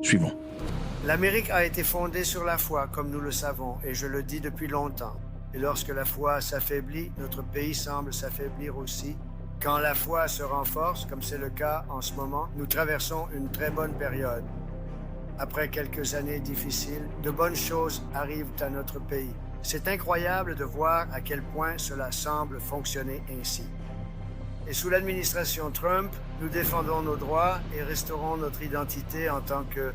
Suivons. L'Amérique a été fondée sur la foi, comme nous le savons, et je le dis depuis longtemps. Et lorsque la foi s'affaiblit, notre pays semble s'affaiblir aussi. Quand la foi se renforce, comme c'est le cas en ce moment, nous traversons une très bonne période. Après quelques années difficiles, de bonnes choses arrivent à notre pays. C'est incroyable de voir à quel point cela semble fonctionner ainsi. Et sous l'administration Trump, nous défendons nos droits et restaurons notre identité en tant que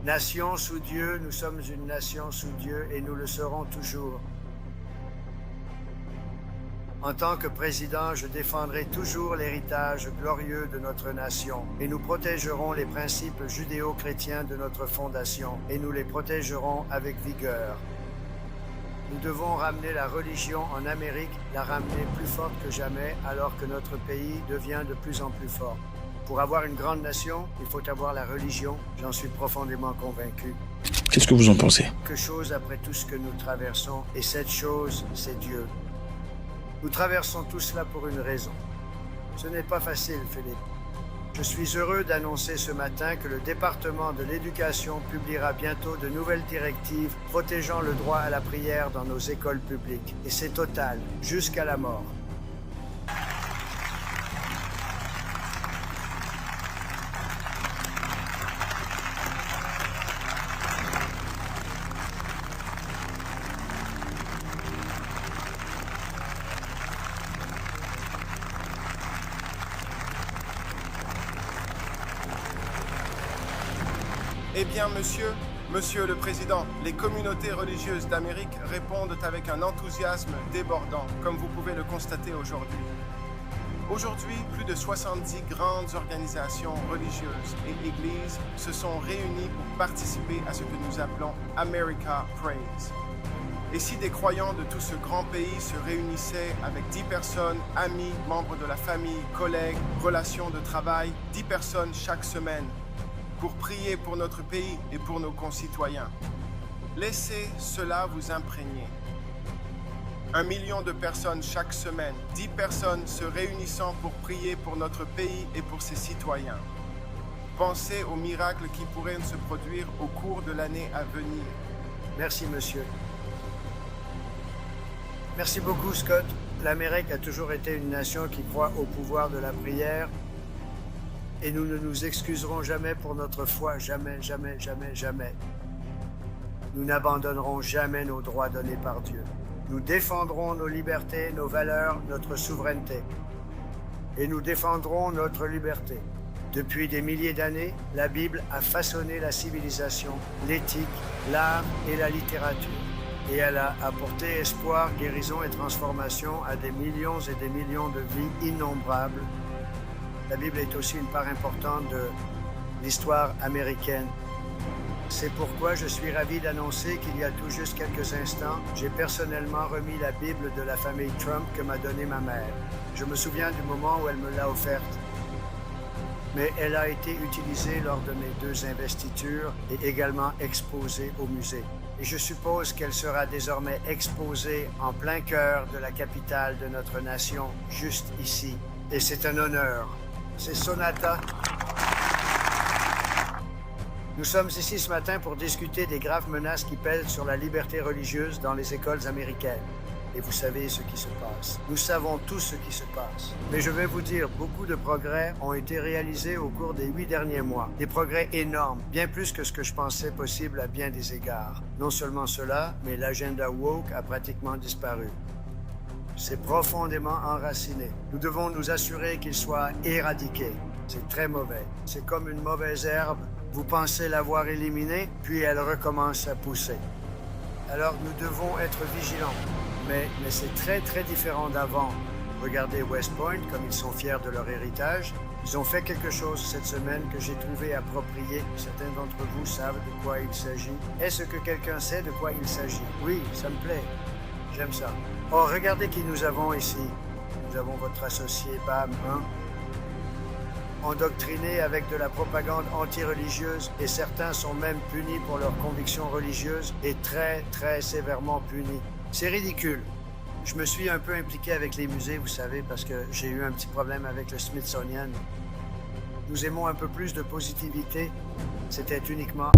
nation sous Dieu. Nous sommes une nation sous Dieu et nous le serons toujours. En tant que président, je défendrai toujours l'héritage glorieux de notre nation et nous protégerons les principes judéo-chrétiens de notre fondation et nous les protégerons avec vigueur. Nous devons ramener la religion en Amérique, la ramener plus forte que jamais alors que notre pays devient de plus en plus fort. Pour avoir une grande nation, il faut avoir la religion, j'en suis profondément convaincu. Qu'est-ce que vous en pensez? Quelque chose après tout ce que nous traversons, et cette chose, c'est Dieu. Nous traversons tout cela pour une raison. Ce n'est pas facile, Philippe. Je suis heureux d'annoncer ce matin que le département de l'Éducation publiera bientôt de nouvelles directives protégeant le droit à la prière dans nos écoles publiques. Et c'est total, jusqu'à la mort. Eh bien, Monsieur le Président, les communautés religieuses d'Amérique répondent avec un enthousiasme débordant, comme vous pouvez le constater aujourd'hui. Aujourd'hui, plus de 70 grandes organisations religieuses et églises se sont réunies pour participer à ce que nous appelons America Prays. Et si des croyants de tout ce grand pays se réunissaient avec 10 personnes, amis, membres de la famille, collègues, relations de travail, 10 personnes chaque semaine, pour prier pour notre pays et pour nos concitoyens. Laissez cela vous imprégner. 1 million de personnes chaque semaine, 10 personnes se réunissant pour prier pour notre pays et pour ses citoyens. Pensez aux miracles qui pourraient se produire au cours de l'année à venir. Merci, monsieur. Merci beaucoup, Scott. L'Amérique a toujours été une nation qui croit au pouvoir de la prière. Et nous ne nous excuserons jamais pour notre foi, jamais, jamais, jamais, jamais. Nous n'abandonnerons jamais nos droits donnés par Dieu. Nous défendrons nos libertés, nos valeurs, notre souveraineté. Et nous défendrons notre liberté. Depuis des milliers d'années, la Bible a façonné la civilisation, l'éthique, l'art et la littérature. Et elle a apporté espoir, guérison et transformation à des millions et des millions de vies innombrables. La Bible est aussi une part importante de l'histoire américaine. C'est pourquoi je suis ravi d'annoncer qu'il y a tout juste quelques instants, j'ai personnellement remis la Bible de la famille Trump que m'a donnée ma mère. Je me souviens du moment où elle me l'a offerte. Mais elle a été utilisée lors de mes 2 investitures et également exposée au musée. Et je suppose qu'elle sera désormais exposée en plein cœur de la capitale de notre nation, juste ici. Et c'est un honneur. C'est Sonata. Nous sommes ici ce matin pour discuter des graves menaces qui pèsent sur la liberté religieuse dans les écoles américaines. Et vous savez ce qui se passe. Nous savons tous ce qui se passe. Mais je vais vous dire, beaucoup de progrès ont été réalisés au cours des 8 derniers mois. Des progrès énormes, bien plus que ce que je pensais possible à bien des égards. Non seulement cela, mais l'agenda woke a pratiquement disparu. C'est profondément enraciné. Nous devons nous assurer qu'il soit éradiqué. C'est très mauvais. C'est comme une mauvaise herbe. Vous pensez l'avoir éliminée, puis elle recommence à pousser. Alors nous devons être vigilants. Mais c'est très, très différent d'avant. Regardez West Point, comme ils sont fiers de leur héritage. Ils ont fait quelque chose cette semaine que j'ai trouvé approprié. Certains d'entre vous savent de quoi il s'agit. Est-ce que quelqu'un sait de quoi il s'agit? Oui, ça me plaît. J'aime ça. Oh, regardez qui nous avons ici. Nous avons votre associé, Bam, hein? Endoctrinés avec de la propagande anti-religieuse et certains sont même punis pour leurs convictions religieuses et très, très sévèrement punis. C'est ridicule. Je me suis un peu impliqué avec les musées, vous savez, parce que j'ai eu un petit problème avec le Smithsonian. nous aimons un peu plus de positivité, c'était uniquement...